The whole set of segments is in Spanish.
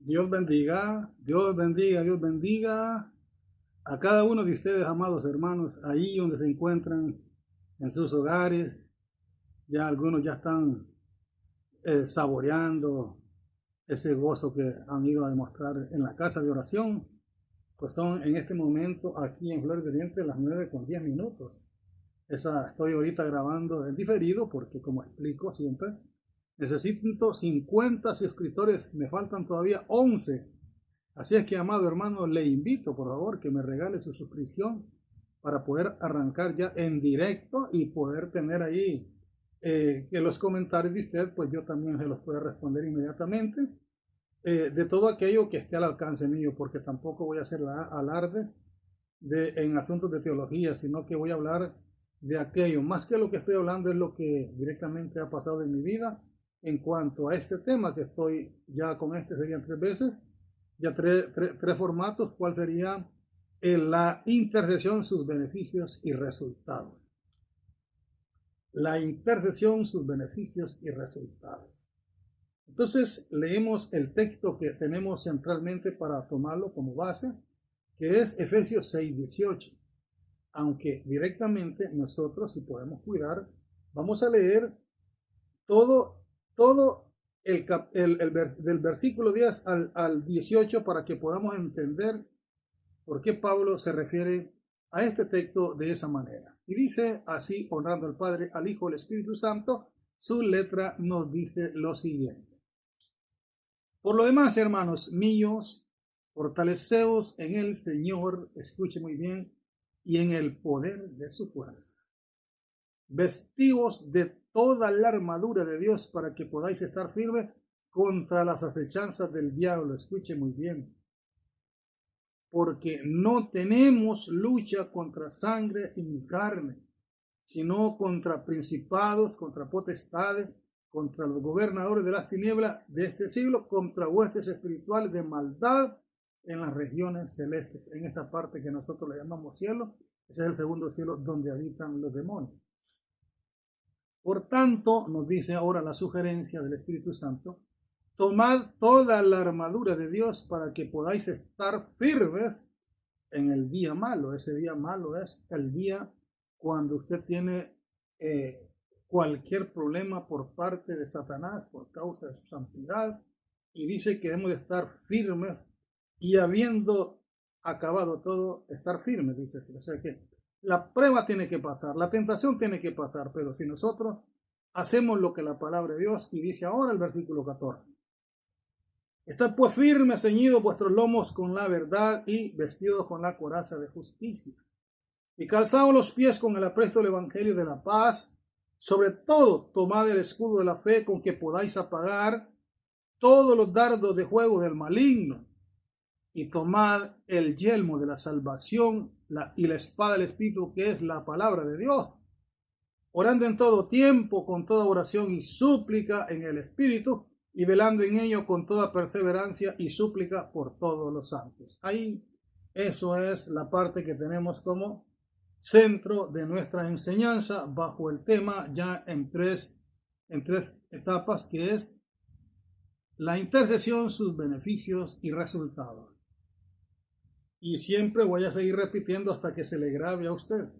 Dios bendiga, Dios bendiga a cada uno de ustedes, amados hermanos, ahí donde se encuentran en sus hogares. Ya algunos ya están saboreando ese gozo que han ido a demostrar en la casa de oración. Pues son en este momento aquí en Flores de Oriente las 9:10. Estoy ahorita grabando en diferido porque, como explico siempre, necesito 50 suscriptores, me faltan todavía 11. Así es que, amado hermano, le invito por favor que me regale su suscripción para poder arrancar ya en directo y poder tener ahí que los comentarios de usted, pues yo también se los pueda responder inmediatamente de todo aquello que esté al alcance mío, porque tampoco voy a hacer alarde en asuntos de teología, sino que voy a hablar de aquello. Más que lo que estoy hablando es lo que directamente ha pasado en mi vida en cuanto a este tema que estoy ya con serían 3 veces, ya tres formatos. ¿Cuál sería la intercesión, sus beneficios y resultados? La intercesión, sus beneficios y resultados. Entonces leemos el texto que tenemos centralmente para tomarlo como base, que es Efesios 6:18. Aunque directamente nosotros, si podemos cuidar, vamos a leer todo del versículo 10 al 18 para que podamos entender por qué Pablo se refiere a este texto de esa manera. Y dice así, honrando al Padre, al Hijo, al Espíritu Santo, su letra nos dice lo siguiente. Por lo demás, hermanos míos, fortaleceos en el Señor, escuche muy bien, y en el poder de su fuerza. Vestíos de toda la armadura de Dios para que podáis estar firmes contra las acechanzas del diablo. Escuche muy bien. Porque no tenemos lucha contra sangre y carne, sino contra principados, contra potestades, contra los gobernadores de las tinieblas de este siglo, contra huestes espirituales de maldad en las regiones celestes, en esa parte que nosotros le llamamos cielo. Ese es el segundo cielo donde habitan los demonios. Por tanto, nos dice ahora la sugerencia del Espíritu Santo, tomad toda la armadura de Dios para que podáis estar firmes en el día malo. Ese día malo es el día cuando usted tiene cualquier problema por parte de Satanás por causa de su santidad, y dice que debemos de estar firmes y habiendo acabado todo, estar firmes, dice así. O sea que la prueba tiene que pasar, la tentación tiene que pasar, pero si nosotros hacemos lo que la palabra de Dios, y dice ahora el versículo 14, estad pues firmes, ceñidos vuestros lomos con la verdad y vestidos con la coraza de justicia, y calzados los pies con el apresto del evangelio de la paz. Sobre todo, tomad el escudo de la fe con que podáis apagar todos los dardos de fuego del maligno, y tomad el yelmo de la salvación y la espada del Espíritu, que es la palabra de Dios, orando en todo tiempo con toda oración y súplica en el Espíritu, y velando en ello con toda perseverancia y súplica por todos los santos. Ahí, eso es la parte que tenemos como centro de nuestra enseñanza bajo el tema ya en tres etapas, que es la intercesión, sus beneficios y resultados. Y siempre voy a seguir repitiendo hasta que se le grabe a usted.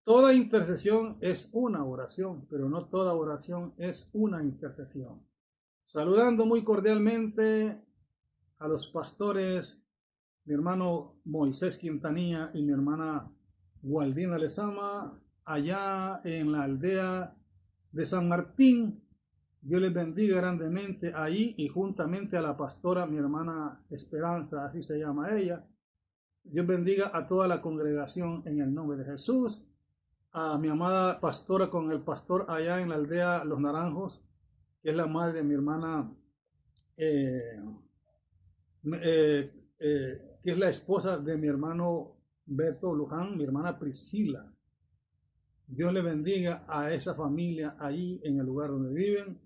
Toda intercesión es una oración, pero no toda oración es una intercesión. Saludando muy cordialmente a los pastores, mi hermano Moisés Quintanilla y mi hermana Gualdina Lezama, allá en la aldea de San Martín. Dios les bendiga grandemente ahí, y juntamente a la pastora, mi hermana Esperanza, así se llama ella. Dios bendiga a toda la congregación en el nombre de Jesús. A mi amada pastora con el pastor allá en la aldea Los Naranjos, que es la madre de mi hermana, que es la esposa de mi hermano Beto Luján, mi hermana Priscila. Dios le bendiga a esa familia ahí en el lugar donde viven.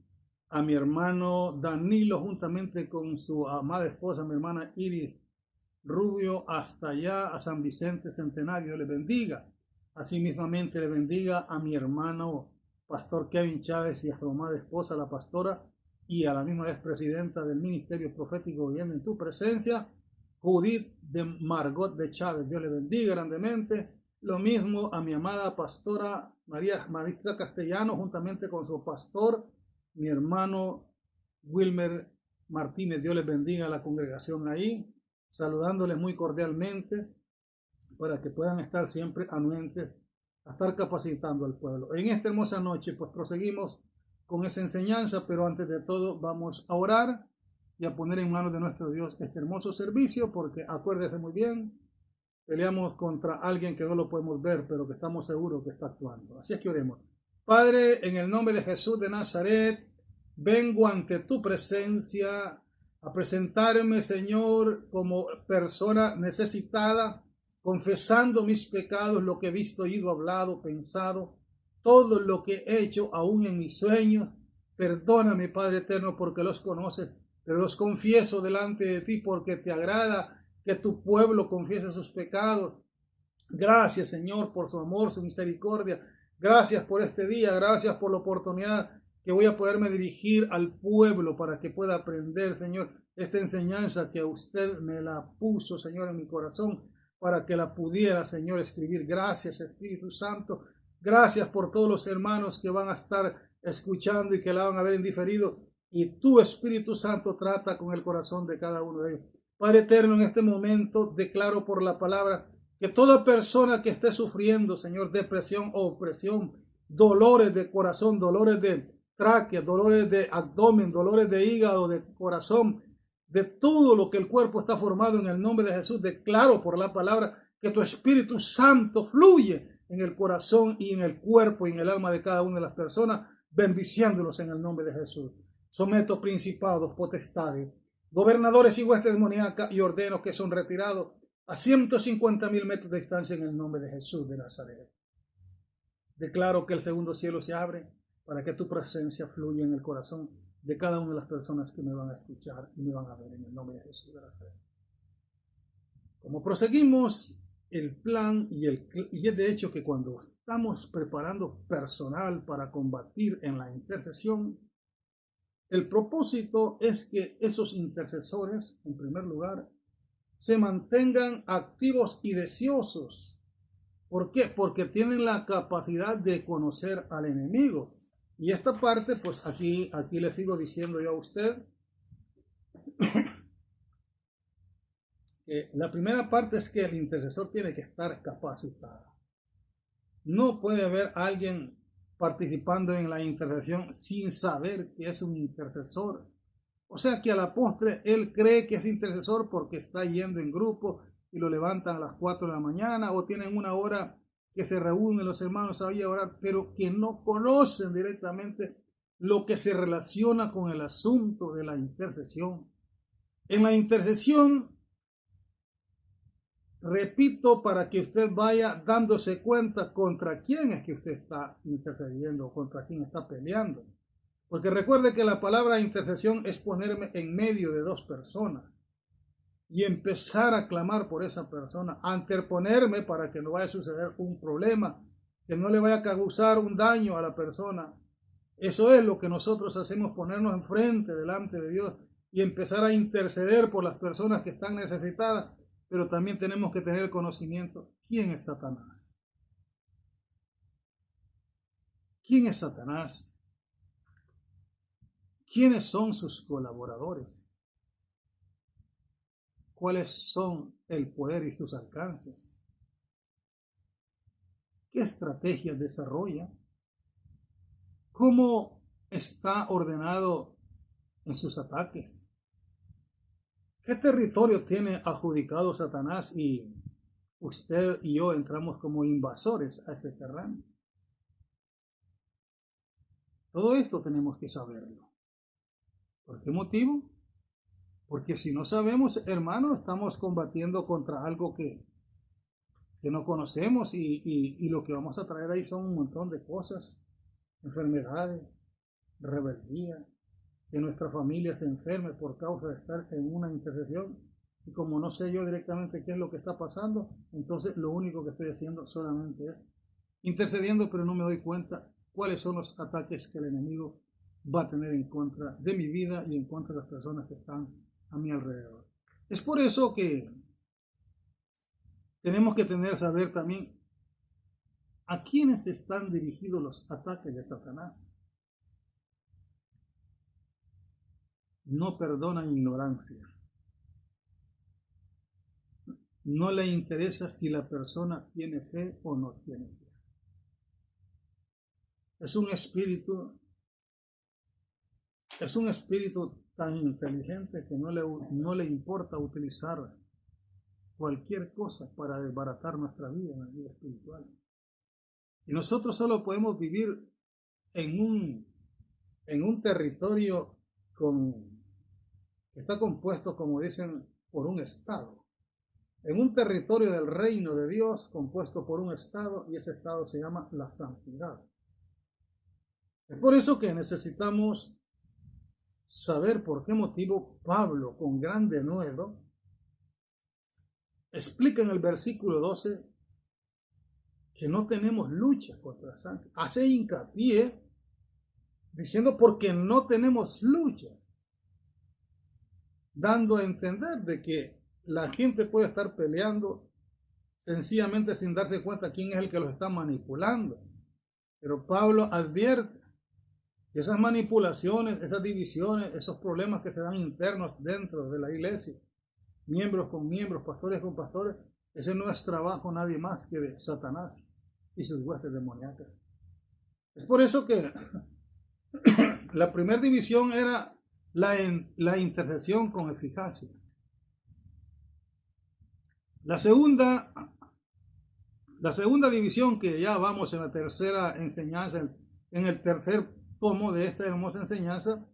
A mi hermano Danilo, juntamente con su amada esposa, mi hermana Iris Rubio, hasta allá a San Vicente Centenario, le bendiga. Asimismamente le bendiga a mi hermano pastor Kevin Chávez y a su amada esposa, la pastora y a la misma vez presidenta del Ministerio Profético Viviendo en tu Presencia, Judith de Margot de Chávez. Dios le bendiga grandemente. Lo mismo a mi amada pastora María Marisa Castellano, juntamente con su pastor, mi hermano Wilmer Martínez. Dios les bendiga a la congregación ahí, saludándoles muy cordialmente para que puedan estar siempre anuentes a estar capacitando al pueblo. En esta hermosa noche, pues proseguimos con esa enseñanza, pero antes de todo vamos a orar y a poner en manos de nuestro Dios este hermoso servicio, porque acuérdese muy bien, peleamos contra alguien que no lo podemos ver, pero que estamos seguros que está actuando. Así es que oremos. Padre, en el nombre de Jesús de Nazaret, vengo ante tu presencia a presentarme, Señor, como persona necesitada, confesando mis pecados, lo que he visto, oído, hablado, pensado, todo lo que he hecho, aún en mis sueños. Perdóname, Padre eterno, porque los conoces, pero los confieso delante de ti porque te agrada que tu pueblo confiese sus pecados. Gracias, Señor, por su amor, su misericordia. Gracias por este día, gracias por la oportunidad que voy a poderme dirigir al pueblo para que pueda aprender, Señor, esta enseñanza que usted me la puso, Señor, en mi corazón, para que la pudiera, Señor, escribir. Gracias, Espíritu Santo. Gracias por todos los hermanos que van a estar escuchando y que la van a ver en diferido. Y tu Espíritu Santo trata con el corazón de cada uno de ellos. Padre eterno, en este momento declaro por la palabra que toda persona que esté sufriendo, Señor, depresión o opresión, dolores de corazón, dolores de tráquea, dolores de abdomen, dolores de hígado, de corazón, de todo lo que el cuerpo está formado, en el nombre de Jesús, declaro por la palabra que tu Espíritu Santo fluye en el corazón y en el cuerpo y en el alma de cada una de las personas, bendiciéndolos en el nombre de Jesús. Someto principados, potestades, gobernadores y huestes demoníacas y ordeno que son retirados a 150,000 metros de distancia en el nombre de Jesús de Nazaret. Declaro que el segundo cielo se abre para que tu presencia fluya en el corazón de cada una de las personas que me van a escuchar y me van a ver en el nombre de Jesús de Nazaret. Como proseguimos el plan y es de hecho que cuando estamos preparando personal para combatir en la intercesión, el propósito es que esos intercesores, en primer lugar, se mantengan activos y deseosos. ¿Por qué? Porque tienen la capacidad de conocer al enemigo. Y esta parte, pues aquí le sigo diciendo yo a usted. La primera parte es que el intercesor tiene que estar capacitado. No puede haber alguien participando en la intercesión sin saber que es un intercesor. O sea que a la postre él cree que es intercesor porque está yendo en grupo y lo levantan a las 4 de la mañana o tienen una hora que se reúnen los hermanos ahí a orar, pero que no conocen directamente lo que se relaciona con el asunto de la intercesión. En la intercesión, repito, para que usted vaya dándose cuenta contra quién es que usted está intercediendo o contra quién está peleando. Porque recuerde que la palabra intercesión es ponerme en medio de dos personas y empezar a clamar por esa persona, anteponerme para que no vaya a suceder un problema, que no le vaya a causar un daño a la persona. Eso es lo que nosotros hacemos, ponernos enfrente, delante de Dios y empezar a interceder por las personas que están necesitadas, pero también tenemos que tener el conocimiento. ¿Quién es Satanás? ¿Quién es Satanás? ¿Quiénes son sus colaboradores? ¿Cuáles son el poder y sus alcances? ¿Qué estrategias desarrolla? ¿Cómo está ordenado en sus ataques? ¿Qué territorio tiene adjudicado Satanás y usted y yo entramos como invasores a ese terreno? Todo esto tenemos que saberlo. ¿Por qué motivo? Porque si no sabemos, hermano, estamos combatiendo contra algo que no conocemos y lo que vamos a traer ahí son un montón de cosas, enfermedades, rebeldía, que nuestra familia se enferme por causa de estar en una intercesión. Y como no sé yo directamente qué es lo que está pasando, entonces lo único que estoy haciendo solamente es intercediendo, pero no me doy cuenta cuáles son los ataques que el enemigo va a tener en contra de mi vida y en contra de las personas que están a mi alrededor. Es por eso que tenemos que saber también a quiénes están dirigidos los ataques de Satanás. No perdonan ignorancia. No le interesa si la persona tiene fe o no tiene fe. Es un espíritu tan inteligente que no le importa utilizar cualquier cosa para desbaratar nuestra vida en la vida espiritual. Y nosotros solo podemos vivir en un territorio que está compuesto, como dicen, por un estado. En un territorio del reino de Dios compuesto por un estado, y ese estado se llama la santidad. Es por eso que necesitamos saber por qué motivo Pablo, con gran denuedo, explica en el versículo 12 que no tenemos lucha contra sangre. Hace hincapié diciendo porque no tenemos lucha, dando a entender de que la gente puede estar peleando sencillamente sin darse cuenta quién es el que los está manipulando. Pero Pablo advierte que esas manipulaciones, esas divisiones, esos problemas que se dan internos dentro de la iglesia, miembros con miembros, pastores con pastores, ese no es trabajo nadie más que de Satanás y sus huestes demoníacas. Es por eso que la primera división era la intercesión con eficacia. La segunda división, que ya vamos en la tercera enseñanza, en el tercer tomo de esta hermosa enseñanza,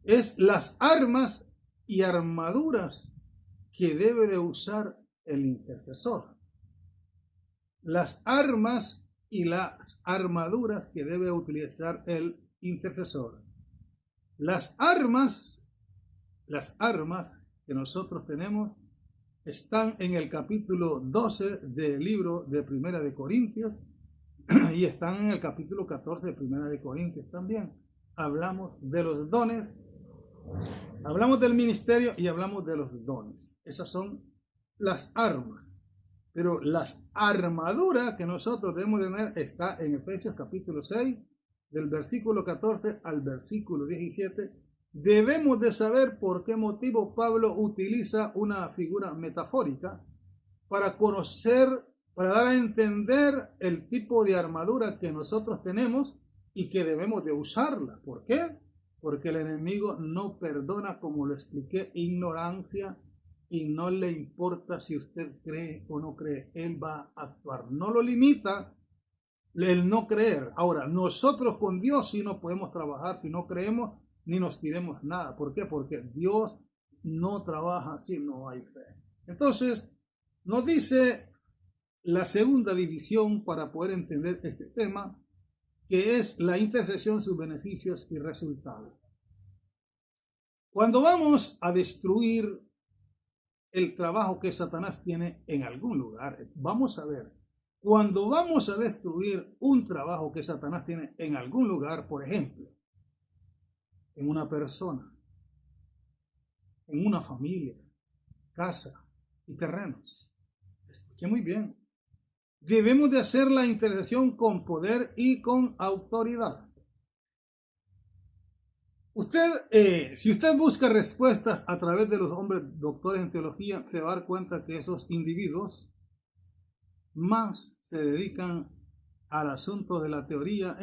es las armas y armaduras que debe de usar el intercesor. Las armas y las armaduras que debe utilizar el intercesor. Las armas que nosotros tenemos están en el capítulo 12 del libro de Primera de Corintios y están en el capítulo 14 de Primera de Corintios también. Hablamos de los dones, hablamos del ministerio y hablamos de los dones. Esas son las armas. Pero las armaduras que nosotros debemos tener está en Efesios capítulo 6, del versículo 14 al versículo 17. Debemos de saber por qué motivo Pablo utiliza una figura metafórica para conocer, para dar a entender el tipo de armadura que nosotros tenemos y que debemos de usarla. ¿Por qué? Porque el enemigo no perdona, como lo expliqué, ignorancia, y no le importa si usted cree o no cree, él va a actuar. No lo limita el no creer. Ahora, nosotros con Dios sí no podemos trabajar si no creemos ni nos tiremos nada. ¿Por qué? Porque Dios no trabaja si no hay fe. Entonces, nos dice la segunda división para poder entender este tema, que es la intercesión, sus beneficios y resultados. Cuando vamos a destruir el trabajo que Satanás tiene en algún lugar, vamos a ver, cuando vamos a destruir un trabajo que Satanás tiene en algún lugar, por ejemplo, en una persona, en una familia, casa y terrenos, escuche muy bien, debemos de hacer la intercesión con poder y con autoridad. Si usted busca respuestas a través de los hombres doctores en teología, se va a dar cuenta que esos individuos más se dedican al asunto de la teoría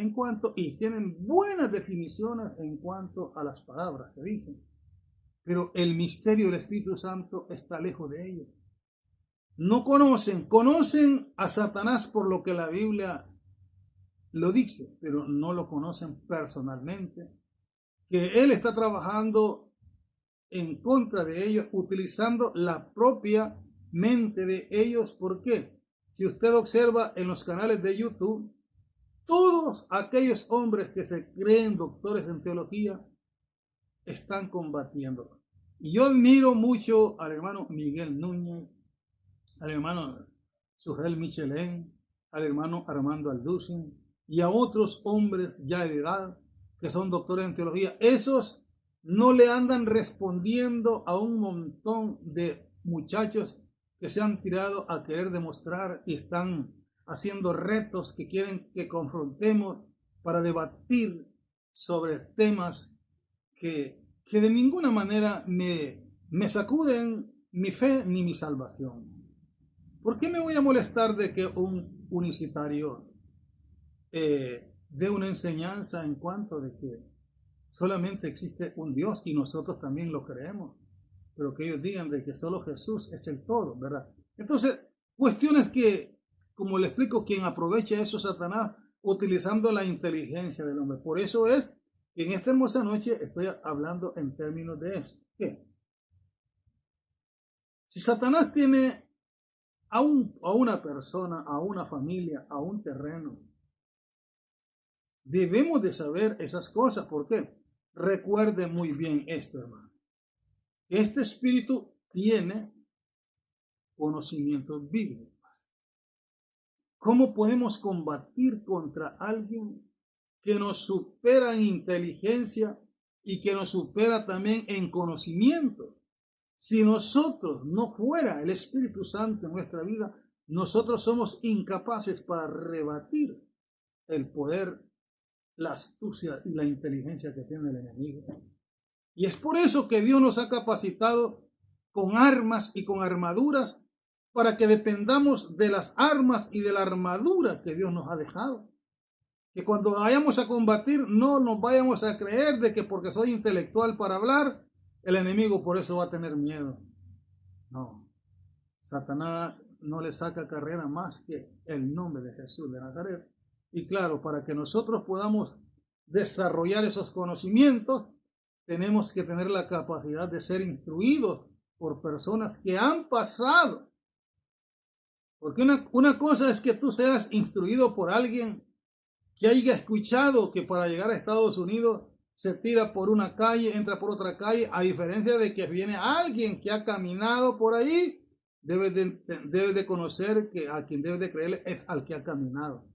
y tienen buenas definiciones en cuanto a las palabras que dicen. Pero el misterio del Espíritu Santo está lejos de ellos. No conocen a Satanás por lo que la Biblia lo dice, pero no lo conocen personalmente. Que él está trabajando en contra de ellos, utilizando la propia mente de ellos. ¿Por qué? Si usted observa en los canales de YouTube, todos aquellos hombres que se creen doctores en teología están combatiendo. Y yo admiro mucho al hermano Miguel Núñez, al hermano Sujel Michelén, al hermano Armando Alducin y a otros hombres ya de edad que son doctores en teología, esos no le andan respondiendo a un montón de muchachos que se han tirado a querer demostrar y están haciendo retos que quieren que confrontemos para debatir sobre temas que de ninguna manera me sacuden mi fe ni mi salvación. ¿Por qué me voy a molestar de que un unicitario dé una enseñanza en cuanto de que solamente existe un Dios y nosotros también lo creemos? Pero que ellos digan de que solo Jesús es el todo, ¿verdad? Entonces, cuestiones que, como le explico, quien aprovecha eso es Satanás utilizando la inteligencia del hombre. Por eso es que en esta hermosa noche estoy hablando en términos de esto. ¿Qué? Si Satanás tiene a una persona, a una familia, a un terreno, debemos de saber esas cosas. ¿Por qué? Recuerde muy bien esto, hermano. Este espíritu tiene conocimientos bíblicos. ¿Cómo podemos combatir contra alguien que nos supera en inteligencia y que nos supera también en conocimiento? Si nosotros no fuera el Espíritu Santo en nuestra vida, nosotros somos incapaces para rebatir el poder, la astucia y la inteligencia que tiene el enemigo. Y es por eso que Dios nos ha capacitado con armas y con armaduras para que dependamos de las armas y de la armadura que Dios nos ha dejado. Que cuando vayamos a combatir no nos vayamos a creer de que porque soy intelectual para hablar, el enemigo por eso va a tener miedo. No, Satanás no le saca carrera más que el nombre de Jesús de Nazaret. Y claro, para que nosotros podamos desarrollar esos conocimientos, tenemos que tener la capacidad de ser instruidos por personas que han pasado. Porque una cosa es que tú seas instruido por alguien que haya escuchado que para llegar a Estados Unidos se tira por una calle, entra por otra calle, a diferencia de que viene alguien que ha caminado por ahí, debes de conocer que a quien debes de creerle es al que ha caminado.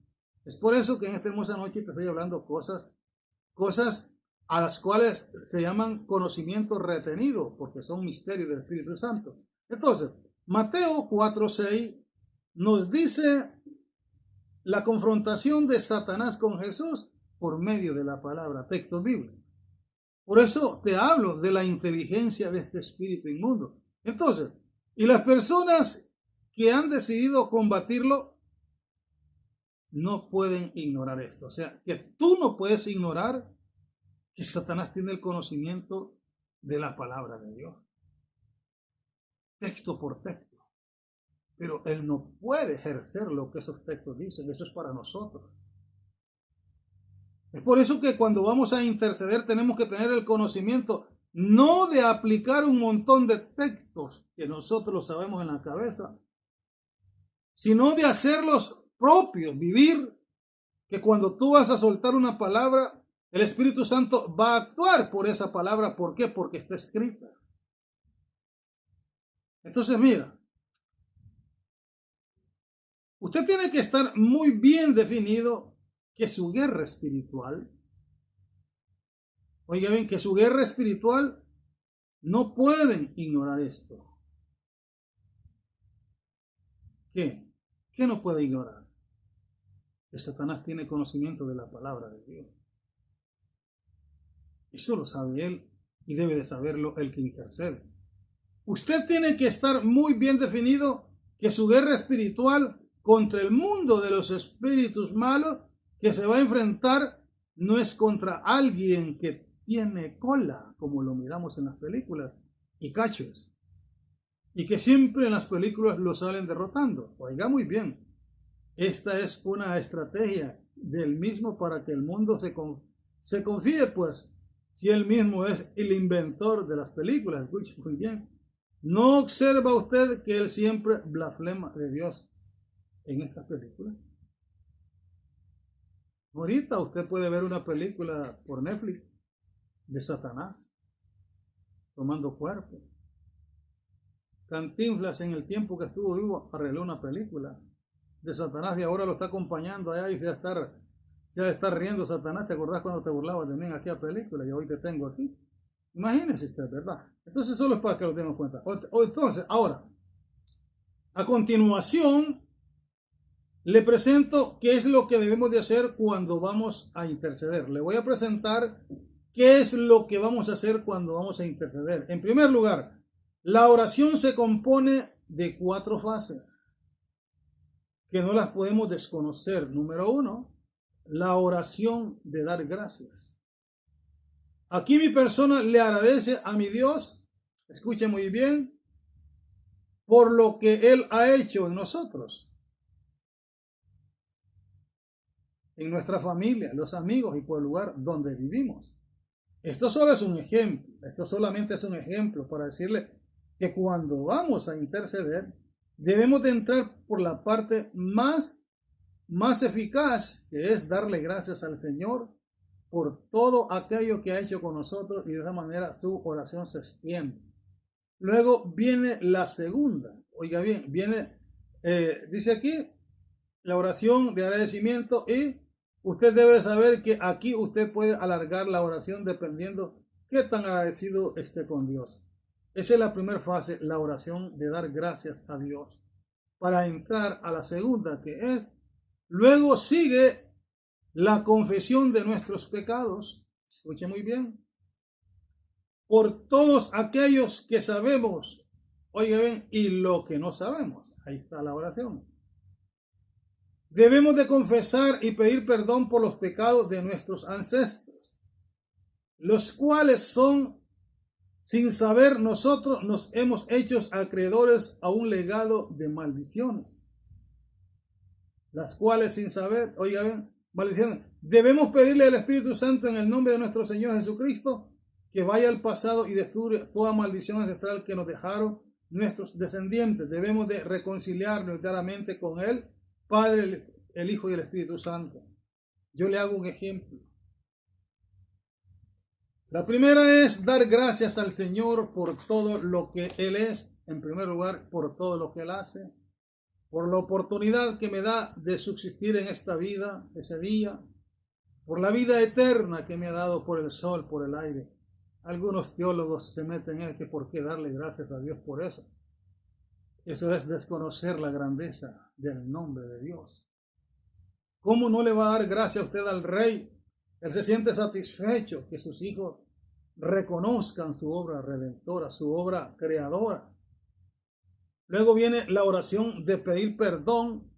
Es por eso que en esta hermosa noche te estoy hablando cosas a las cuales se llaman conocimiento retenido, porque son misterios del Espíritu Santo. Entonces, Mateo 4:6 nos dice la confrontación de Satanás con Jesús por medio de la palabra, texto bíblico. Por eso te hablo de la inteligencia de este espíritu inmundo. Entonces, y las personas que han decidido combatirlo no pueden ignorar esto. O sea, que tú no puedes ignorar que Satanás tiene el conocimiento de la palabra de Dios, texto por texto. Pero él no puede ejercer lo que esos textos dicen. Eso es para nosotros. Es por eso que cuando vamos a interceder tenemos que tener el conocimiento, no de aplicar un montón de textos que nosotros los sabemos en la cabeza, sino de hacerlos propios, vivir, que cuando tú vas a soltar una palabra, el Espíritu Santo va a actuar por esa palabra. ¿Por qué? Porque está escrita. Entonces, mira, usted tiene que estar muy bien definido que su guerra espiritual, oiga bien, que su guerra espiritual no pueden ignorar esto. ¿Qué? ¿Qué no puede ignorar? Que Satanás tiene conocimiento de la palabra de Dios. Eso lo sabe él y debe de saberlo el que intercede. Usted tiene que estar muy bien definido que su guerra espiritual contra el mundo de los espíritus malos que se va a enfrentar no es contra alguien que tiene cola, como lo miramos en las películas, y cachos, y que siempre en las películas lo salen derrotando. Oiga muy bien, esta es una estrategia del mismo para que el mundo se confíe, pues, si él mismo es el inventor de las películas. Escuche muy bien. ¿No observa usted que él siempre blasfema de Dios en estas películas? Ahorita usted puede ver una película por Netflix de Satanás tomando cuerpo. Cantinflas, en el tiempo que estuvo vivo, arregló una película de Satanás y ahora lo está acompañando allá y va a estar Se ha de estar riendo Satanás. ¿Te acordás cuando te burlabas de mí en aquella película? Y hoy te tengo aquí. Imagínense usted, ¿verdad? Entonces solo es para que lo tengan en cuenta. Entonces, ahora, a continuación, le presento qué es lo que debemos de hacer cuando vamos a interceder. Le voy a presentar qué es lo que vamos a hacer cuando vamos a interceder. En primer lugar, la oración se compone de 4 fases que no las podemos desconocer. Número 1, la oración de dar gracias. Aquí mi persona le agradece a mi Dios, escuche muy bien, por lo que Él ha hecho en nosotros, en nuestra familia, los amigos y por el lugar donde vivimos. Esto solo es un ejemplo, esto solamente es un ejemplo para decirle que cuando vamos a interceder, debemos de entrar por la parte más eficaz, que es darle gracias al Señor por todo aquello que ha hecho con nosotros, y de esa manera su oración se extiende. Luego viene la segunda, oiga bien, dice aquí, la oración de agradecimiento, y usted debe saber que aquí usted puede alargar la oración dependiendo qué tan agradecido esté con Dios. Esa es la primera fase, la oración de dar gracias a Dios. Para entrar a la segunda, que es, luego sigue la confesión de nuestros pecados. Escuche muy bien. Por todos aquellos que sabemos, oiga bien, y lo que no sabemos. Ahí está la oración. Debemos de confesar y pedir perdón por los pecados de nuestros ancestros, los cuales son, sin saber, nosotros nos hemos hecho acreedores a un legado de maldiciones, las cuales sin saber, oiga bien, maldiciones. Debemos pedirle al Espíritu Santo en el nombre de nuestro Señor Jesucristo que vaya al pasado y destruya toda maldición ancestral que nos dejaron nuestros descendientes. Debemos de reconciliarnos claramente con Él, Padre, el Hijo y el Espíritu Santo. Yo le hago un ejemplo. La primera es dar gracias al Señor por todo lo que Él es, en primer lugar, por todo lo que Él hace, por la oportunidad que me da de subsistir en esta vida, ese día, por la vida eterna que me ha dado, por el sol, por el aire. Algunos teólogos se meten en que por qué darle gracias a Dios por eso. Eso es desconocer la grandeza del nombre de Dios. ¿Cómo no le va a dar gracias a usted al Rey? Él se siente satisfecho que sus hijos reconozcan su obra redentora, su obra creadora. Luego viene la oración de pedir perdón.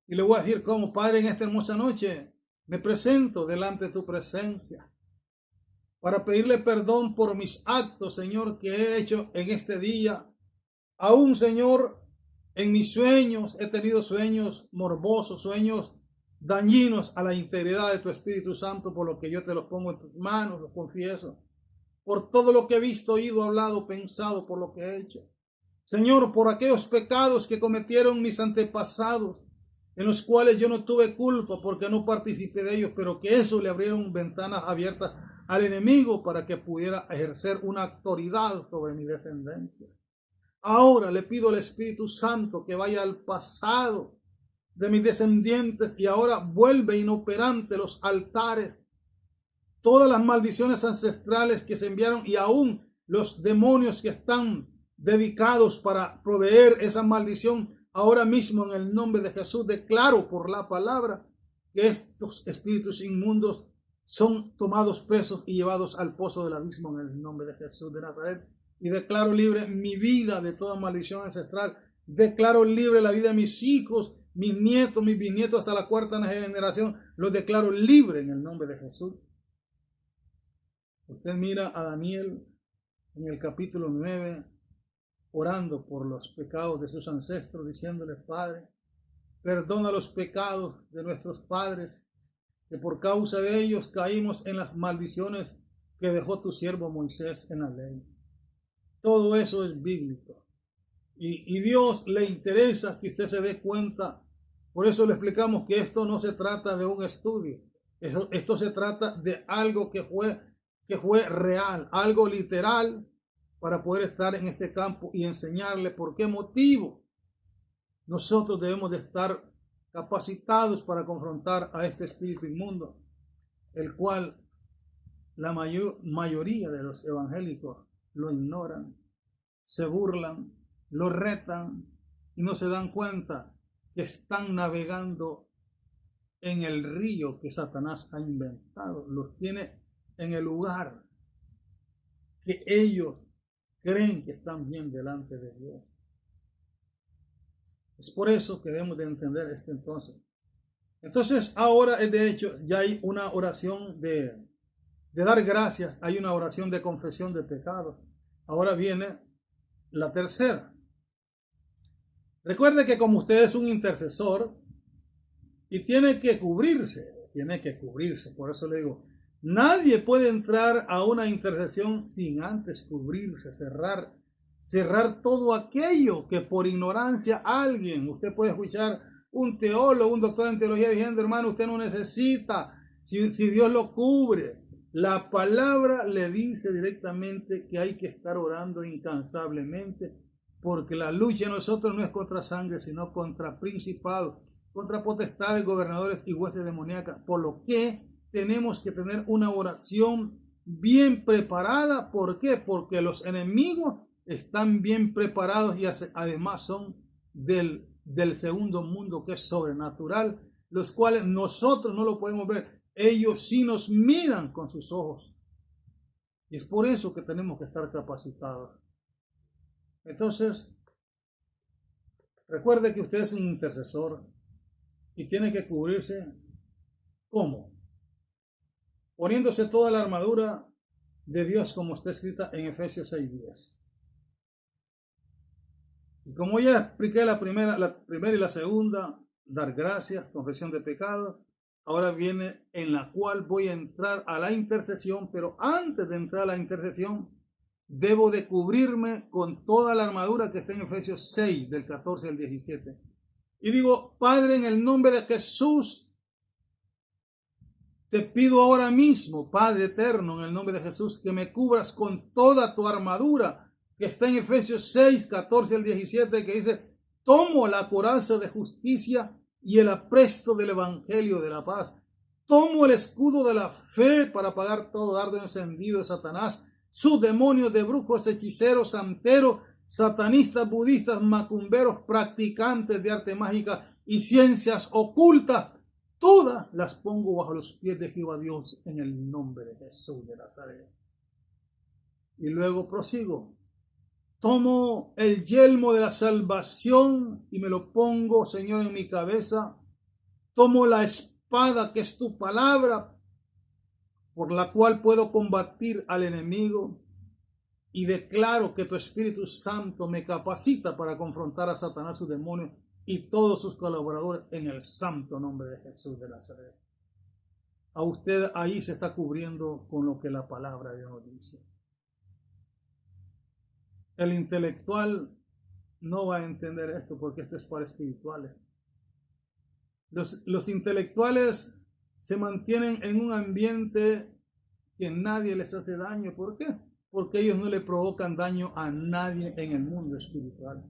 Y le voy a decir cómo, Padre, en esta hermosa noche me presento delante de tu presencia para pedirle perdón por mis actos, Señor, que he hecho en este día. Aún, Señor, en mis sueños he tenido sueños morbosos, sueños dañinos a la integridad de tu Espíritu Santo, por lo que yo te los pongo en tus manos, los confieso. Por todo lo que he visto, oído, hablado, pensado, por lo que he hecho. Señor, por aquellos pecados que cometieron mis antepasados, en los cuales yo no tuve culpa porque no participé de ellos, pero que eso le abrieron ventanas abiertas al enemigo para que pudiera ejercer una autoridad sobre mi descendencia. Ahora le pido al Espíritu Santo que vaya al pasado de mis descendientes y ahora vuelve inoperante los altares, todas las maldiciones ancestrales que se enviaron y aún los demonios que están dedicados para proveer esa maldición. Ahora mismo en el nombre de Jesús declaro por la palabra que estos espíritus inmundos son tomados presos y llevados al pozo del abismo en el nombre de Jesús de Nazaret. Y declaro libre mi vida de toda maldición ancestral. Declaro libre la vida de mis hijos, mis nietos, mis bisnietos hasta la 4ª generación. Los declaro libre en el nombre de Jesús. Usted mira a Daniel en el capítulo 9, orando por los pecados de sus ancestros, diciéndole: Padre, perdona los pecados de nuestros padres, que por causa de ellos caímos en las maldiciones que dejó tu siervo Moisés en la ley. Todo eso es bíblico. Y Dios le interesa que usted se dé cuenta. Por eso le explicamos que esto no se trata de un estudio. Esto se trata de algo que fue real, algo literal, para poder estar en este campo y enseñarle por qué motivo nosotros debemos de estar capacitados para confrontar a este espíritu inmundo, el cual la mayoría de los evangélicos lo ignoran, se burlan, lo retan y no se dan cuenta que están navegando en el río que Satanás ha inventado. Los tiene en el lugar que ellos creen que están bien delante de Dios. Es por eso que debemos de entender esto entonces. Entonces ahora de hecho ya hay una oración de dar gracias, hay una oración de confesión de pecados. Ahora viene la tercera. Recuerde que como usted es un intercesor y tiene que cubrirse, por eso le digo, nadie puede entrar a una intercesión sin antes cubrirse, cerrar todo aquello que por ignorancia usted puede escuchar un teólogo, un doctor en teología diciendo, hermano, usted no necesita, si Dios lo cubre. La palabra le dice directamente que hay que estar orando incansablemente, porque la lucha de nosotros no es contra sangre, sino contra principados, contra potestades, gobernadores y huestes demoníacas, por lo que tenemos que tener una oración bien preparada. ¿Por qué? Porque los enemigos están bien preparados y además son del segundo mundo, que es sobrenatural, los cuales nosotros no lo podemos ver. Ellos sí nos miran con sus ojos. Y es por eso que tenemos que estar capacitados. Entonces, recuerde que usted es un intercesor y tiene que cubrirse. ¿Cómo? Poniéndose toda la armadura de Dios como está escrita en Efesios 6:10. Y como ya expliqué la primera y la segunda, dar gracias, confesión de pecado, ahora viene en la cual voy a entrar a la intercesión, pero antes de entrar a la intercesión, debo de cubrirme con toda la armadura que está en Efesios 6, del 14 al 17. Y digo, Padre, en el nombre de Jesús, te pido ahora mismo, Padre eterno, en el nombre de Jesús, que me cubras con toda tu armadura, que está en Efesios 6, 14 al 17, que dice, tomo la coraza de justicia y el apresto del evangelio de la paz. Tomo el escudo de la fe para apagar todo dardo encendido de Satanás, sus demonios de brujos, hechiceros, santeros, satanistas, budistas, macumberos, practicantes de arte mágica y ciencias ocultas. Todas las pongo bajo los pies de Jehová Dios en el nombre de Jesús de Nazaret. Y luego prosigo. Tomo el yelmo de la salvación y me lo pongo, Señor, en mi cabeza. Tomo la espada que es tu palabra, por la cual puedo combatir al enemigo. Y declaro que tu Espíritu Santo me capacita para confrontar a Satanás, sus demonios y todos sus colaboradores en el santo nombre de Jesús de Nazaret. A usted ahí se está cubriendo con lo que la palabra de Dios dice. El intelectual no va a entender esto porque esto es para espirituales. Los intelectuales se mantienen en un ambiente que nadie les hace daño. ¿Por qué? Porque ellos no le provocan daño a nadie en el mundo espiritual.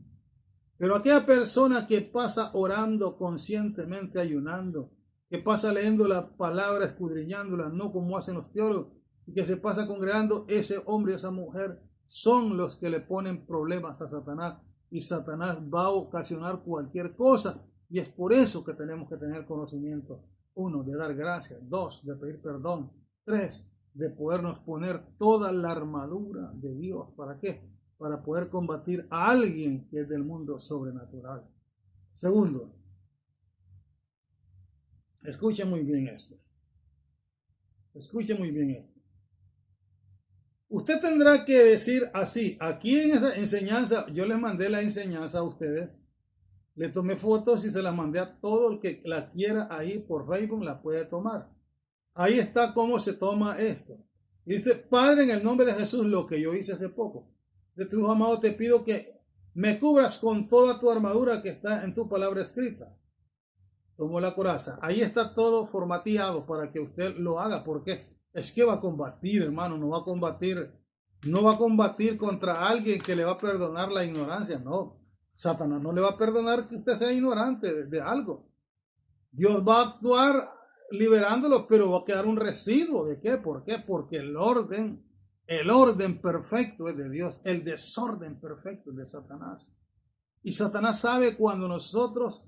Pero aquella persona que pasa orando conscientemente, ayunando, que pasa leyendo la palabra, escudriñándola, no como hacen los teólogos, y que se pasa congregando, ese hombre y esa mujer son los que le ponen problemas a Satanás, y Satanás va a ocasionar cualquier cosa. Y es por eso que tenemos que tener conocimiento. 1, de dar gracias. 2, de pedir perdón. 3, de podernos poner toda la armadura de Dios. ¿Para qué? Para poder combatir a alguien que es del mundo sobrenatural. Segundo, escuchen muy bien esto. Escuchen muy bien esto. Usted tendrá que decir así. Aquí en esa enseñanza, yo les mandé la enseñanza a ustedes. Le tomé fotos y se las mandé a todo el que la quiera ahí por Facebook, la puede tomar. Ahí está cómo se toma esto. Dice, Padre, en el nombre de Jesús, lo que yo hice hace poco. De tu hijo amado te pido que me cubras con toda tu armadura que está en tu palabra escrita. Tomo la coraza. Ahí está todo formateado para que usted lo haga. ¿Por qué? Es que va a combatir, hermano. No va a combatir contra alguien que le va a perdonar la ignorancia. No. Satanás no le va a perdonar que usted sea ignorante de algo. Dios va a actuar liberándolos, pero va a quedar un residuo. ¿De qué? ¿Por qué? Porque el orden perfecto es de Dios, el desorden perfecto es de Satanás. Y Satanás sabe cuando nosotros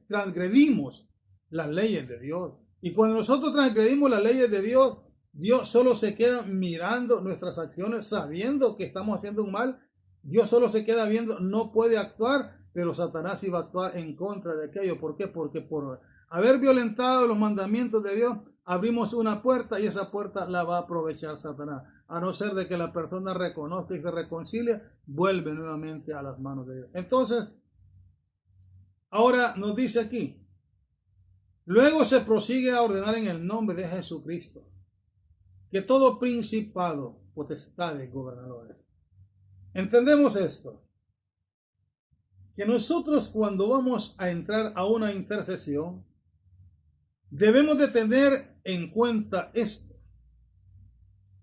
transgredimos las leyes de Dios. Y cuando nosotros transgredimos las leyes de Dios, Dios solo se queda mirando nuestras acciones, sabiendo que estamos haciendo un mal. Dios solo se queda viendo, no puede actuar, pero Satanás iba a actuar en contra de aquello. ¿Por qué? Porque por haber violentado los mandamientos de Dios, abrimos una puerta y esa puerta la va a aprovechar Satanás. A no ser de que la persona reconozca y se reconcilie, vuelve nuevamente a las manos de Dios. Entonces, ahora nos dice aquí, luego se prosigue a ordenar en el nombre de Jesucristo que todo principado, potestades, gobernadores. Entendemos esto, que nosotros cuando vamos a entrar a una intercesión, debemos de tener en cuenta esto.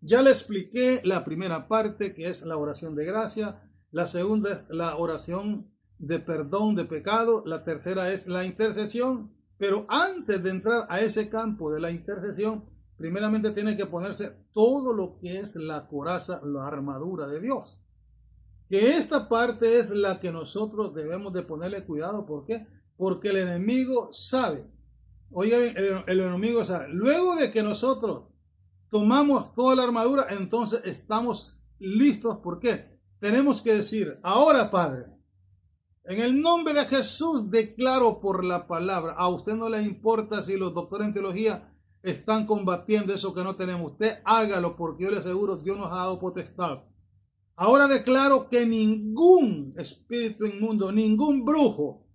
Ya le expliqué la primera parte, que es la oración de gracia. La segunda es la oración de perdón de pecado. La tercera es la intercesión. Pero antes de entrar a ese campo de la intercesión, primeramente tiene que ponerse todo lo que es la coraza, la armadura de Dios. Que esta parte es la que nosotros debemos de ponerle cuidado. ¿Por qué? Porque el enemigo sabe. Oiga bien, el enemigo sabe. Luego de que nosotros tomamos toda la armadura, entonces estamos listos. ¿Por qué? Tenemos que decir, ahora Padre, en el nombre de Jesús declaro por la palabra. A usted no le importa si los doctores en teología están combatiendo eso que no tenemos. Usted hágalo, porque yo le aseguro, Dios nos ha dado potestad. Ahora declaro que ningún espíritu inmundo, ningún brujo,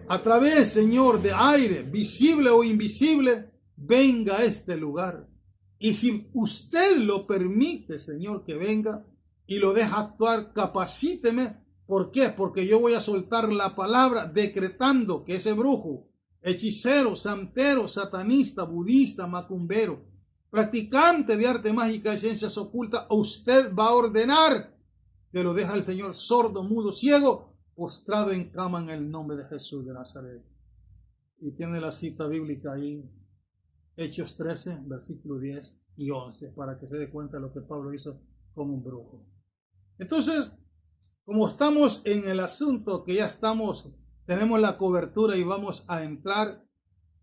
a través, Señor, de aire, visible o invisible, venga a este lugar. Y si usted lo permite, Señor, que venga y lo deja actuar, capacíteme. ¿Por qué? Porque yo voy a soltar la palabra decretando que ese brujo, hechicero, santero, satanista, budista, macumbero, practicante de arte mágica y ciencias ocultas, usted va a ordenar que lo deja el Señor sordo, mudo, ciego, postrado en cama en el nombre de Jesús de Nazaret. Y tiene la cita bíblica ahí, Hechos 13, versículos 10 y 11, para que se dé cuenta de lo que Pablo hizo con un brujo. Entonces, como estamos en el asunto que ya tenemos la cobertura y vamos a entrar,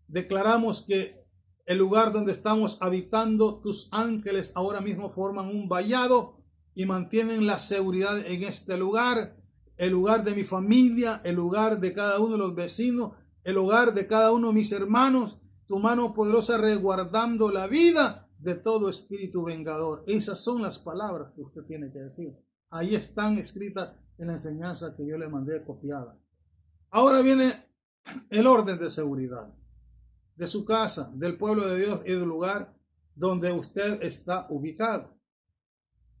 declaramos que el lugar donde estamos habitando, tus ángeles ahora mismo forman un vallado y mantienen la seguridad en este lugar, el lugar de mi familia, el lugar de cada uno de los vecinos, el hogar de cada uno de mis hermanos, tu mano poderosa resguardando la vida de todo espíritu vengador. Esas son las palabras que usted tiene que decir. Ahí están escritas en la enseñanza que yo le mandé copiada. Ahora viene el orden de seguridad de su casa, del pueblo de Dios y del lugar donde usted está ubicado.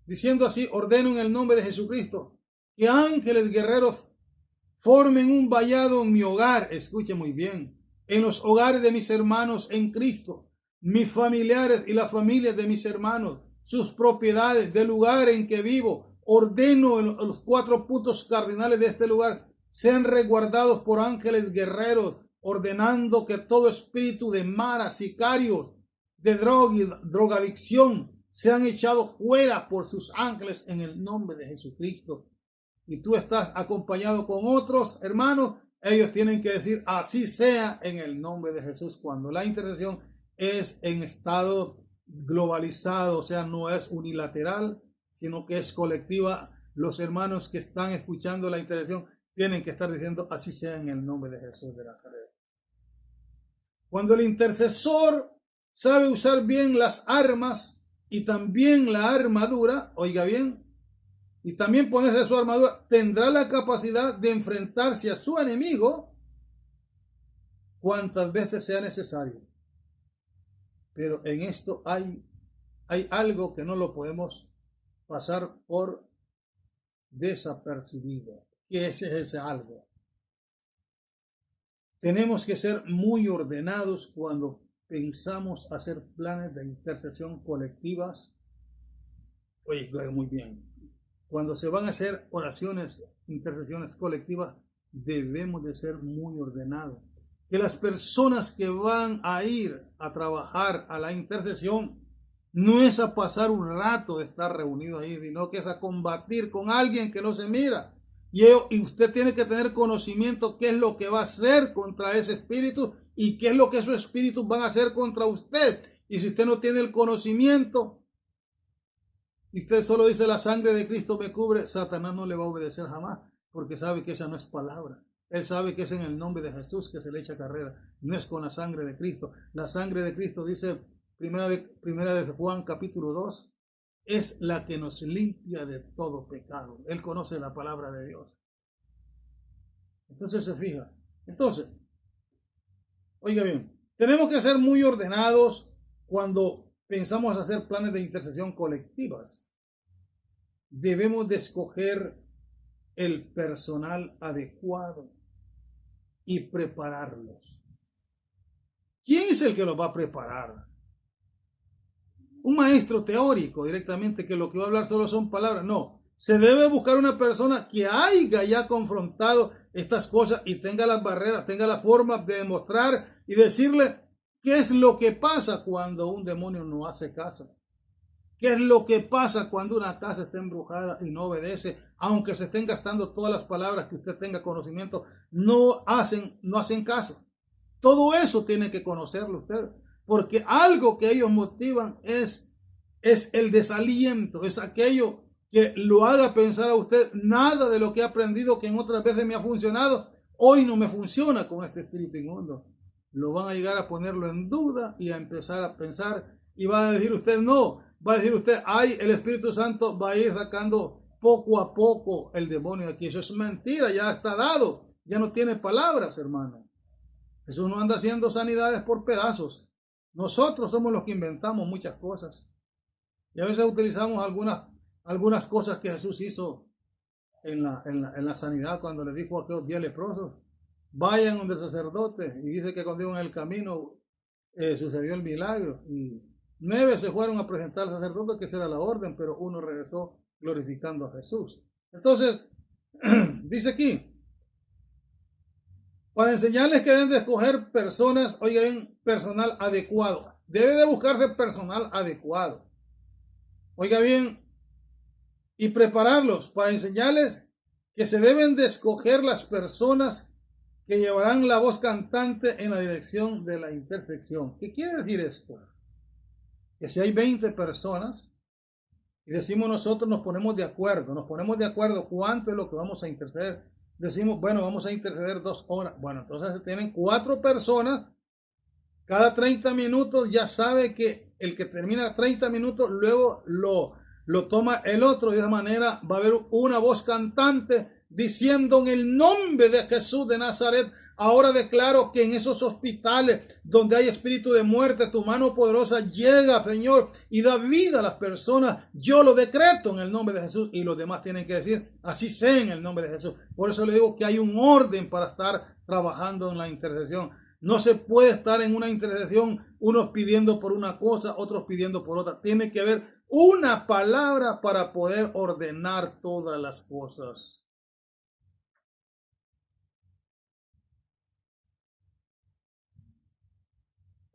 Diciendo así, ordeno en el nombre de Jesucristo que ángeles guerreros formen un vallado en mi hogar. Escuche muy bien, en los hogares de mis hermanos en Cristo, mis familiares y las familias de mis hermanos, sus propiedades, del lugar en que vivo. Ordeno los 4 puntos cardinales de este lugar sean resguardados por ángeles guerreros, ordenando que todo espíritu de mara, sicarios, de drogadicción, sean echados fuera por sus ángeles en el nombre de Jesucristo. Y tú estás acompañado con otros hermanos, ellos tienen que decir así sea en el nombre de Jesús. Cuando la intercesión es en estado globalizado, o sea, no es unilateral, sino que es colectiva, los hermanos que están escuchando la intercesión tienen que estar diciendo así sea en el nombre de Jesús de Nazaret. Cuando el intercesor sabe usar bien las armas y también la armadura, oiga bien, y también ponerse su armadura, tendrá la capacidad de enfrentarse a su enemigo cuantas veces sea necesario. Pero en esto hay algo que no lo podemos pasar por desapercibido. ¿Qué es ese algo? Tenemos que ser muy ordenados cuando pensamos hacer planes de intercesión colectivas. Oye, muy bien. Cuando se van a hacer oraciones intercesiones colectivas, debemos de ser muy ordenados. Que las personas que van a ir a trabajar a la intercesión no es a pasar un rato de estar reunidos ahí, sino que es a combatir con alguien que no se mira. Y usted tiene que tener conocimiento qué es lo que va a hacer contra ese espíritu y qué es lo que esos espíritus van a hacer contra usted. Y si usted no tiene el conocimiento, y usted solo dice la sangre de Cristo me cubre, Satanás no le va a obedecer jamás, porque sabe que esa no es palabra. Él sabe que es en el nombre de Jesús que se le echa carrera, no es con la sangre de Cristo. La sangre de Cristo, dice primera de Juan capítulo 2, es la que nos limpia de todo pecado. Él conoce la palabra de Dios. Entonces se fija. Entonces, oiga bien, tenemos que ser muy ordenados cuando pensamos hacer planes de intercesión colectivas. Debemos de escoger el personal adecuado y prepararlos. ¿Quién es el que los va a preparar? Un maestro teórico directamente que lo que va a hablar solo son palabras. No, se debe buscar una persona que haya ya confrontado estas cosas y tenga las barreras, tenga la forma de demostrar y decirle qué es lo que pasa cuando un demonio no hace caso. ¿Qué es lo que pasa cuando una casa está embrujada y no obedece? Aunque se estén gastando todas las palabras que usted tenga conocimiento, no hacen caso. Todo eso tiene que conocerlo usted, porque algo que ellos motivan es el desaliento, es aquello que lo haga pensar a usted, nada de lo que he aprendido que en otras veces me ha funcionado, hoy no me funciona con este espíritu inmundo. Lo van a llegar a ponerlo en duda y a empezar a pensar y va a decir usted no. Va a decir usted, ay, el Espíritu Santo va a ir sacando poco a poco el demonio de aquí. Eso es mentira, ya está dado. Ya no tiene palabras, hermano. Jesús no anda haciendo sanidades por pedazos. Nosotros somos los que inventamos muchas cosas. Y a veces utilizamos algunas cosas que Jesús hizo en la sanidad cuando le dijo a aquellos 10 leprosos, vayan donde el sacerdote. Y dice que cuando iban en el camino sucedió el milagro. Y 9 se fueron a presentar al sacerdote, que esa era la orden, pero uno regresó glorificando a Jesús. Entonces, dice aquí, para enseñarles que deben de escoger personas, oigan, personal adecuado. Debe de buscarse personal adecuado. Oiga bien, y prepararlos para enseñarles que se deben de escoger las personas que llevarán la voz cantante en la dirección de la intersección. ¿Qué quiere decir esto? Que si hay 20 personas y decimos nosotros nos ponemos de acuerdo cuánto es lo que vamos a interceder. Decimos, bueno, vamos a interceder 2 horas. Bueno, entonces se tienen 4 personas. Cada 30 minutos ya sabe que el que termina 30 minutos luego lo toma el otro. De esa manera va a haber una voz cantante diciendo en el nombre de Jesús de Nazaret. Ahora declaro que en esos hospitales donde hay espíritu de muerte, tu mano poderosa llega, Señor, y da vida a las personas. Yo lo decreto en el nombre de Jesús y los demás tienen que decir, así sea en el nombre de Jesús. Por eso le digo que hay un orden para estar trabajando en la intercesión. No se puede estar en una intercesión, unos pidiendo por una cosa, otros pidiendo por otra. Tiene que haber una palabra para poder ordenar todas las cosas.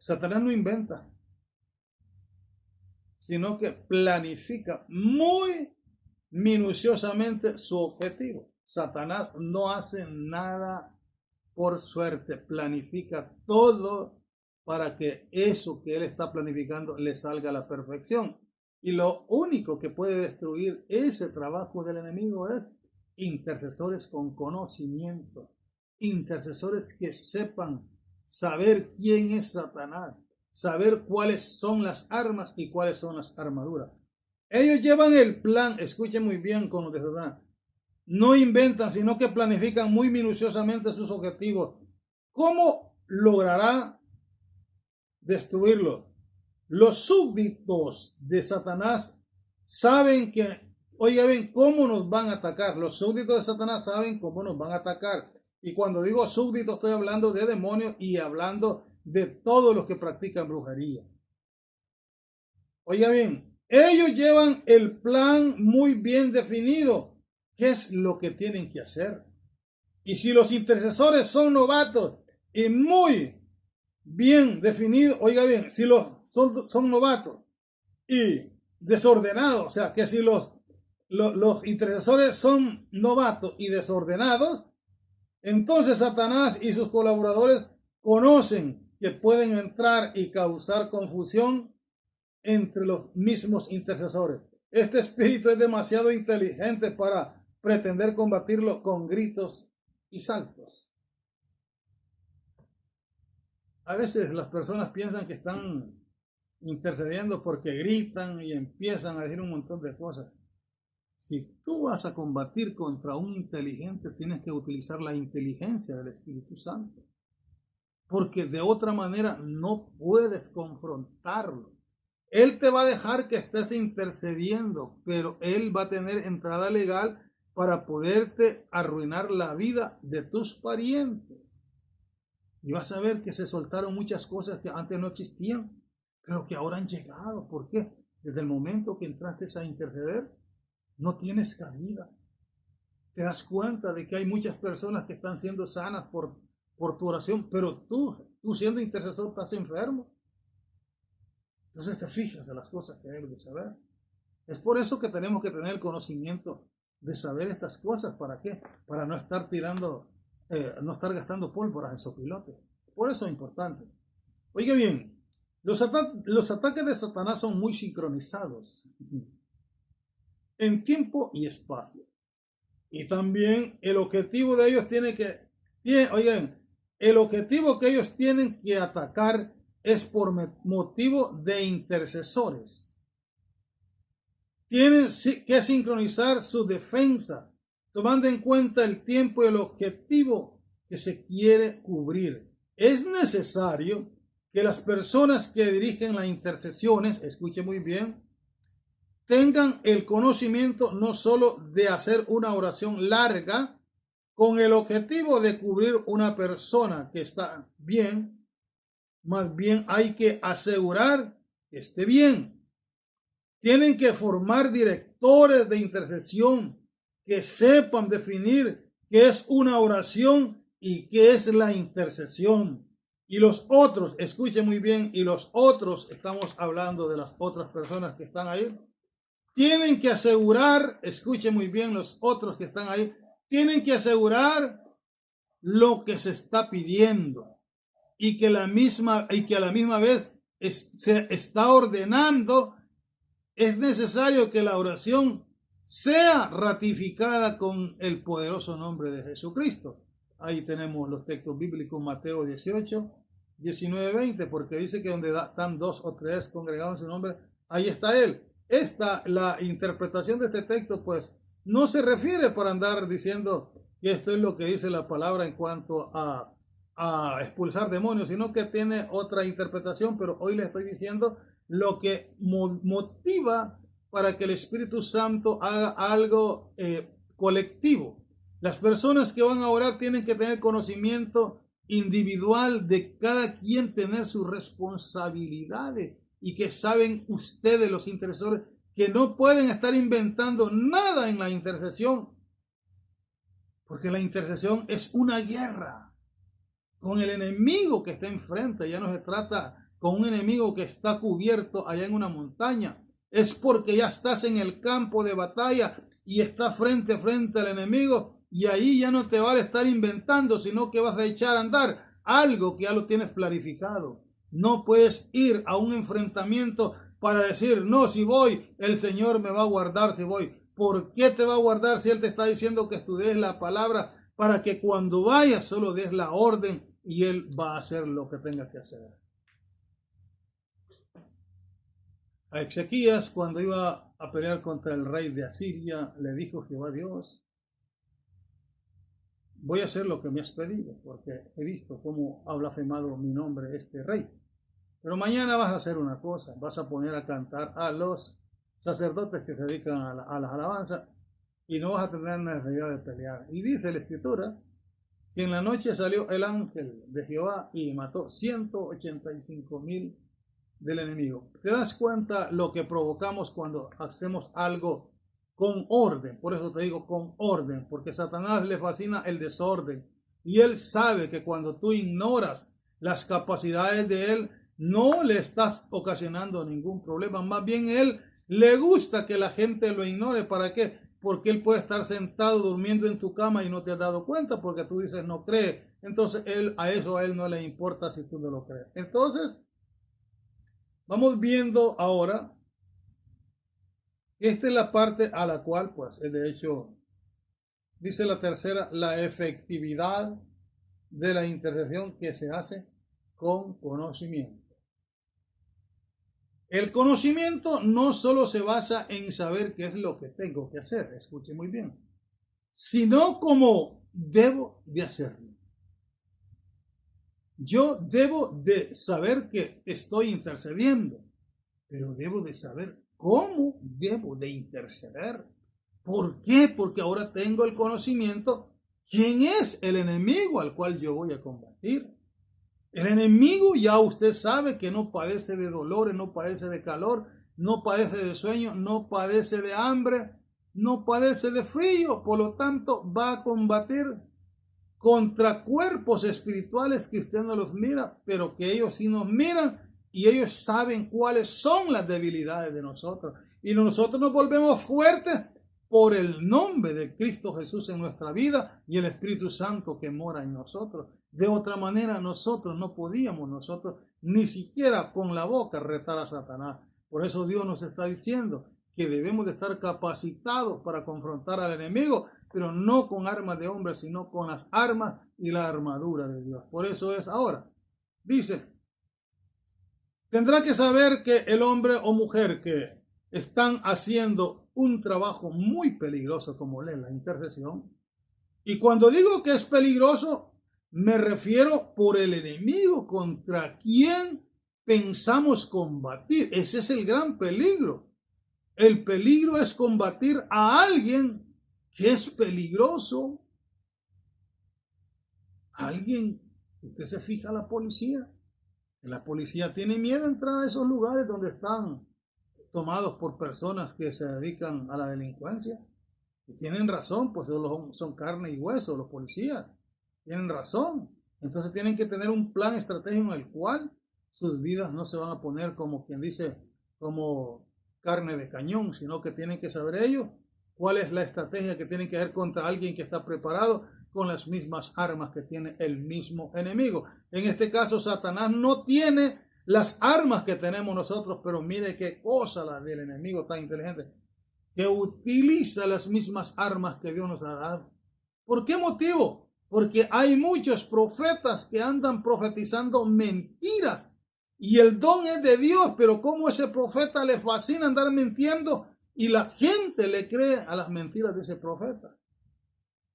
Satanás no inventa, sino que planifica muy minuciosamente su objetivo. Satanás no hace nada por suerte, planifica todo para que eso que él está planificando le salga a la perfección. Y lo único que puede destruir ese trabajo del enemigo es intercesores con conocimiento, intercesores que sepan saber quién es Satanás, saber cuáles son las armas y cuáles son las armaduras. Ellos llevan el plan, escuchen muy bien con los de Satanás, no inventan, sino que planifican muy minuciosamente sus objetivos. ¿Cómo logrará destruirlo? Los súbditos de Satanás saben que, oiga bien, cómo nos van a atacar. Los súbditos de Satanás saben cómo nos van a atacar. Y cuando digo súbditos, estoy hablando de demonios y hablando de todos los que practican brujería. Oiga bien, ellos llevan el plan muy bien definido, qué es lo que tienen que hacer. Y si los intercesores son novatos y muy bien definidos, oiga bien, si son novatos y desordenados, o sea, que si los intercesores son novatos y desordenados, entonces Satanás y sus colaboradores conocen que pueden entrar y causar confusión entre los mismos intercesores. Este espíritu es demasiado inteligente para pretender combatirlo con gritos y saltos. A veces las personas piensan que están intercediendo porque gritan y empiezan a decir un montón de cosas. Si tú vas a combatir contra un inteligente, tienes que utilizar la inteligencia del Espíritu Santo, porque de otra manera no puedes confrontarlo. Él te va a dejar que estés intercediendo, pero él va a tener entrada legal para poderte arruinar la vida de tus parientes. Y vas a ver que se soltaron muchas cosas que antes no existían, pero que ahora han llegado. ¿Por qué? Desde el momento que entraste a interceder, no tienes cabida. Te das cuenta de que hay muchas personas que están siendo sanas por tu oración, pero tú siendo intercesor estás enfermo. Entonces te fijas en las cosas que debes de saber. Es por eso que tenemos que tener el conocimiento de saber estas cosas. ¿Para qué? Para no estar no estar gastando pólvora en sopilotes. Por eso es importante. Oiga bien, los ataques de Satanás son muy sincronizados en tiempo y espacio. Y también el objetivo de ellos el objetivo que ellos tienen que atacar es por motivo de intercesores. Tienen que sincronizar su defensa, tomando en cuenta el tiempo y el objetivo que se quiere cubrir. Es necesario que las personas que dirigen las intercesiones, escuchen muy bien, tengan el conocimiento no solo de hacer una oración larga con el objetivo de cubrir una persona que está bien, más bien hay que asegurar que esté bien. Tienen que formar directores de intercesión que sepan definir qué es una oración y qué es la intercesión. Y los otros, escuchen muy bien, y los otros, estamos hablando de las otras personas que están ahí, tienen que asegurar, escuchen muy bien los otros que están ahí, tienen que asegurar lo que se está pidiendo y que a la misma vez se está ordenando. Es necesario que la oración sea ratificada con el poderoso nombre de Jesucristo. Ahí tenemos los textos bíblicos, Mateo 18, 19, 20, porque dice que donde están 2 o 3 congregados en su nombre, ahí está Él. La interpretación de este texto, pues, no se refiere para andar diciendo que esto es lo que dice la palabra en cuanto a expulsar demonios, sino que tiene otra interpretación, pero hoy le estoy diciendo lo que motiva para que el Espíritu Santo haga algo colectivo. Las personas que van a orar tienen que tener conocimiento individual de cada quien, tener sus responsabilidades, y que saben ustedes, los intercesores, que no pueden estar inventando nada en la intercesión, porque la intercesión es una guerra con el enemigo que está enfrente. Ya no se trata con un enemigo que está cubierto allá en una montaña. Es porque ya estás en el campo de batalla y estás frente a frente al enemigo, y ahí ya no te vale estar inventando, sino que vas a echar a andar algo que ya lo tienes planificado. No puedes ir a un enfrentamiento para decir, no, si voy, el Señor me va a guardar si voy. ¿Por qué te va a guardar si Él te está diciendo que estudies la palabra para que cuando vayas solo des la orden y Él va a hacer lo que tenga que hacer? A Ezequías, cuando iba a pelear contra el rey de Asiria, le dijo Jehová Dios, voy a hacer lo que me has pedido, porque he visto cómo ha blasfemado mi nombre este rey. Pero mañana vas a hacer una cosa, vas a poner a cantar a los sacerdotes que se dedican a las alabanzas, y no vas a tener necesidad de pelear. Y dice la Escritura que en la noche salió el ángel de Jehová y mató 185,000 del enemigo. ¿Te das cuenta lo que provocamos cuando hacemos algo con orden. Por eso te digo con orden, porque a Satanás le fascina el desorden. Y él sabe que cuando tú ignoras las capacidades de él, no le estás ocasionando ningún problema. Más bien él le gusta que la gente lo ignore. ¿Para qué? Porque él puede estar sentado durmiendo en tu cama y no te has dado cuenta porque tú dices no crees. Entonces a él no le importa si tú no lo crees. Entonces, vamos viendo ahora. Esta es la parte a la cual, pues, de hecho, dice la tercera, la efectividad de la intercesión que se hace con conocimiento. El conocimiento no solo se basa en saber qué es lo que tengo que hacer, escuche muy bien, sino cómo debo de hacerlo. Yo debo de saber que estoy intercediendo, pero debo de saber cómo debo de interceder. ¿Por qué? Porque ahora tengo el conocimiento quién es el enemigo al cual yo voy a combatir. El enemigo ya usted sabe que no padece de dolores, no padece de calor, no padece de sueño, no padece de hambre, no padece de frío. Por lo tanto, va a combatir contra cuerpos espirituales que usted no los mira, pero que ellos sí nos miran y ellos saben cuáles son las debilidades de nosotros. Y nosotros nos volvemos fuertes por el nombre de Cristo Jesús en nuestra vida y el Espíritu Santo que mora en nosotros. De otra manera nosotros no podíamos, ni siquiera con la boca retar a Satanás. Por eso Dios nos está diciendo que debemos de estar capacitados para confrontar al enemigo, pero no con armas de hombre, sino con las armas y la armadura de Dios. Por eso es ahora. Dice, tendrá que saber que el hombre o mujer que están haciendo un trabajo muy peligroso como la intercesión, y cuando digo que es peligroso, me refiero por el enemigo contra quien pensamos combatir. Ese es el gran peligro. El peligro es combatir a alguien que es peligroso. Alguien, usted se fija la policía. La policía tiene miedo de entrar a esos lugares donde están tomados por personas que se dedican a la delincuencia. Y tienen razón, pues son carne y hueso los policías. Tienen razón. Entonces tienen que tener un plan estratégico en el cual sus vidas no se van a poner como quien dice, como carne de cañón, sino que tienen que saber ellos cuál es la estrategia que tienen que hacer contra alguien que está preparado con las mismas armas que tiene el mismo enemigo. En este caso, Satanás no tiene las armas que tenemos nosotros, pero mire qué cosa la del enemigo tan inteligente, que utiliza las mismas armas que Dios nos ha dado. ¿Por qué motivo? Porque hay muchos profetas que andan profetizando mentiras y el don es de Dios, pero como ese profeta le fascina andar mintiendo y la gente le cree a las mentiras de ese profeta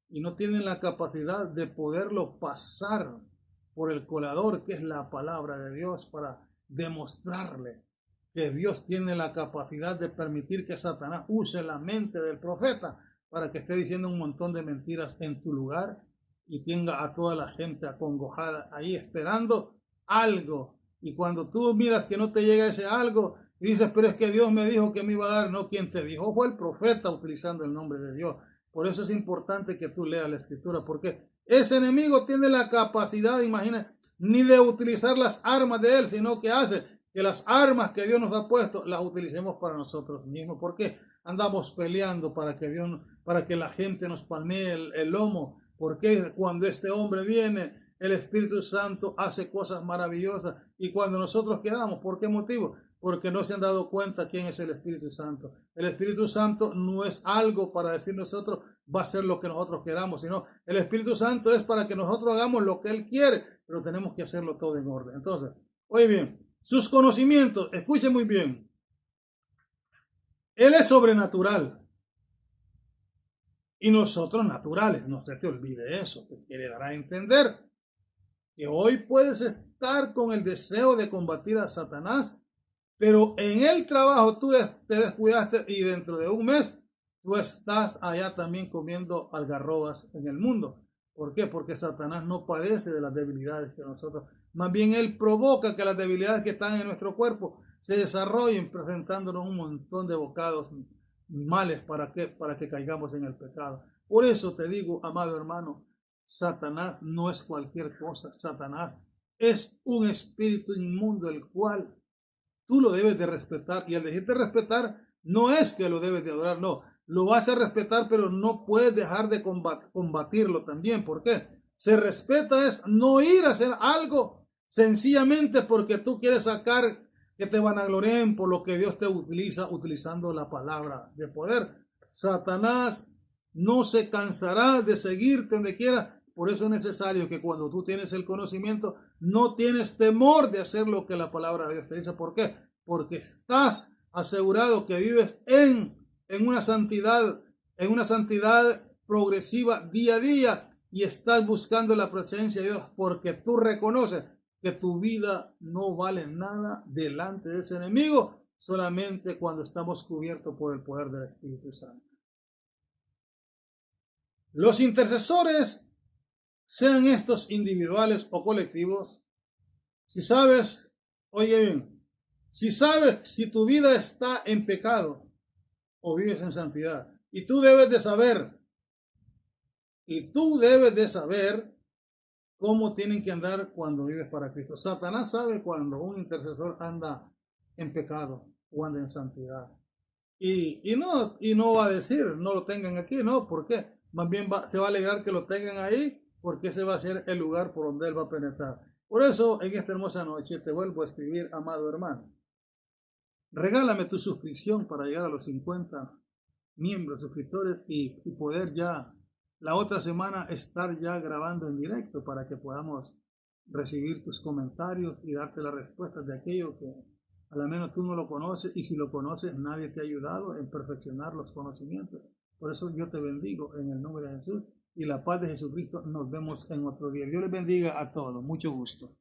y no tienen la capacidad de poderlo pasar por el colador que es la palabra de Dios para demostrarle que Dios tiene la capacidad de permitir que Satanás use la mente del profeta para que esté diciendo un montón de mentiras en tu lugar y tenga a toda la gente acongojada ahí esperando algo. Y cuando tú miras que no te llega ese algo y dices, pero es que Dios me dijo que me iba a dar, no, quien te dijo fue el profeta utilizando el nombre de Dios. Por eso es importante que tú leas la escritura, porque ese enemigo tiene la capacidad, imagina, ni de utilizar las armas de él, sino que hace que las armas que Dios nos ha puesto las utilicemos para nosotros mismos. ¿Por qué andamos peleando para que la gente nos palmee el lomo? Porque cuando este hombre viene, el Espíritu Santo hace cosas maravillosas. Y cuando nosotros quedamos, ¿por qué motivo? Porque no se han dado cuenta quién es el Espíritu Santo. El Espíritu Santo no es algo para decir nosotros va a ser lo que nosotros queramos, sino el Espíritu Santo es para que nosotros hagamos lo que Él quiere, pero tenemos que hacerlo todo en orden. Entonces, oye bien, sus conocimientos, escuchen muy bien. Él es sobrenatural. Y nosotros naturales, no se te olvide eso, te quiere dar a entender que hoy puedes estar con el deseo de combatir a Satanás, pero en el trabajo tú te descuidaste y dentro de un mes tú estás allá también comiendo algarrobas en el mundo. ¿Por qué? Porque Satanás no padece de las debilidades que nosotros, más bien él provoca que las debilidades que están en nuestro cuerpo se desarrollen presentándonos un montón de bocados males para que caigamos en el pecado. Por eso te digo, amado hermano, Satanás no es cualquier cosa. Satanás es un espíritu inmundo, el cual tú lo debes de respetar. Y al decirte respetar, no es que lo debes de adorar, no. Lo vas a respetar, pero no puedes dejar de combatirlo también. ¿Por qué? Se respeta es no ir a hacer algo sencillamente porque tú quieres sacar que te vanaglorien por lo que Dios te utiliza utilizando la palabra de poder. Satanás no se cansará de seguirte donde quiera. Por eso es necesario que cuando tú tienes el conocimiento, no tienes temor de hacer lo que la palabra de Dios te dice. ¿Por qué? Porque estás asegurado que vives en una santidad progresiva día a día, y estás buscando la presencia de Dios porque tú reconoces que tu vida no vale nada delante de ese enemigo, solamente cuando estamos cubiertos por el poder del Espíritu Santo. Los intercesores, sean estos individuales o colectivos, si sabes, oye bien, si sabes si tu vida está en pecado o vives en santidad, y tú debes de saber cómo tienen que andar cuando vives para Cristo. Satanás sabe cuando un intercesor anda en pecado o anda en santidad. Y no va a decir, no lo tengan aquí, no, ¿por qué? Más bien se va a alegrar que lo tengan ahí, porque ese va a ser el lugar por donde él va a penetrar. Por eso, en esta hermosa noche te vuelvo a escribir, amado hermano. Regálame tu suscripción para llegar a los 50 miembros, suscriptores, y poder ya la otra semana estar ya grabando en directo para que podamos recibir tus comentarios y darte las respuestas de aquello que a lo menos tú no lo conoces, y si lo conoces nadie te ha ayudado en perfeccionar los conocimientos. Por eso yo te bendigo en el nombre de Jesús, y la paz de Jesucristo. Nos vemos en otro día. Dios les bendiga a todos. Mucho gusto.